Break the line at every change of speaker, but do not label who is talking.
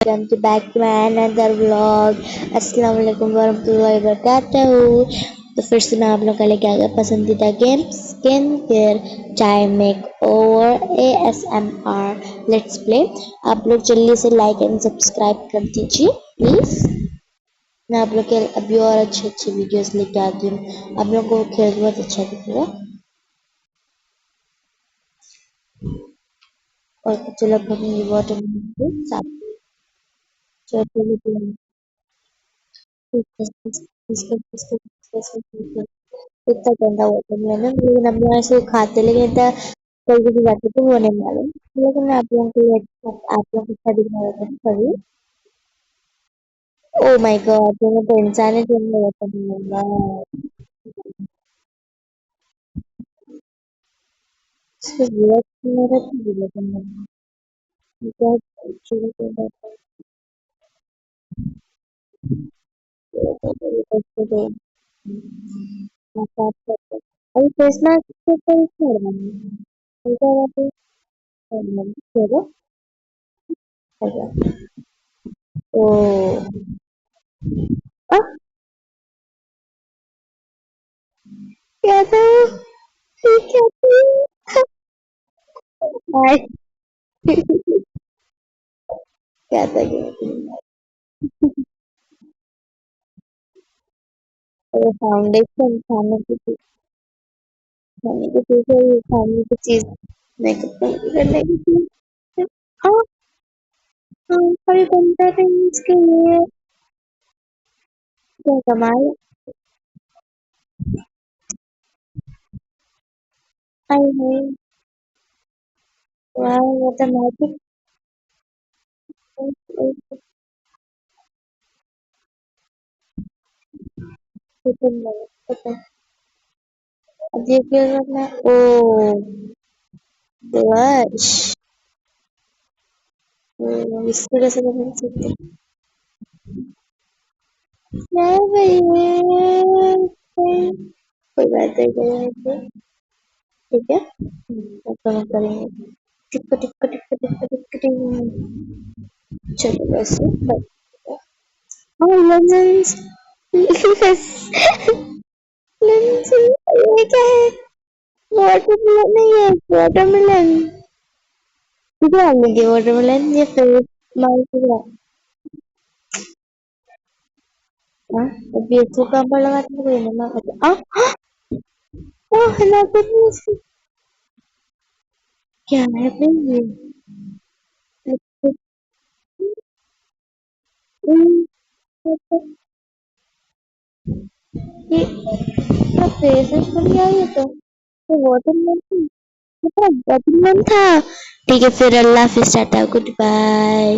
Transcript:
welcome to back to my another vlog। अस्सलाम वालेकुम warahmatullahi wabarakatuh। तो फिर से मैं आप लोग का लेके आ गया पसंदीदा गेम स्किन केयर चाय make over ASMR। Let's play. आप लोग जल्दी से लाइक एंड सब्सक्राइब कर दीजिए प्लीज। मैं आप लोग के अभी और अच्छे अच्छे वीडियोस लेके आती हूँ। आप लोगों को खेल बहुत अच्छा दिखेगा। और चलो अपनी वाटर साथ चलो इतना गंदा वाटरमेलन लेकिन हम लोग ऐसे खाते लेकिन इतना जल्दी की जाती तो वो नहीं मालूम। लेकिन मैं आप लोगों को अच्छा दिखा रहा था सभी। ओ माय गॉड तुम्हें तो इंसान ही जन्म वाटरमेलन इसको बुरा मेरा तो बुरा करना बहुत शुरू कर देता है। अभी फेस मास्क के ऊपर छोड़ देंगे चलो ओ आ, क्या था क्या था हाय क्या था वो फाउंडेशन खाने की चीज है ये खाने की चीज मेकअप करने की चीज हाँ हाँ कभी बनता है इसके लिए क्या कमाल आई है वाह वो तो मैजिक पता अब ये क्या करना है ओ ब्लश इस तरह से बना सकते हैं भैया कोई बात नहीं ठीक है तो करेंगे टिक टिक टिक टिक टिक टिक चलो वैसे हाँ लेंस लेंस ये क्या है वाटरमेलन नहीं है वाटरमेलन किधर आएंगे वाटरमेलन ये फेस मास्क हाँ अब ये सूखा पर लगाते हुए ना लगाते ओह हेलो गुडनेस क्या है भाई ये तो फेस बन गया ये तो वाटरमेलन था वाटरमेलन था ठीक है फिर अल्लाह हाफिज टाटा गुड बाय।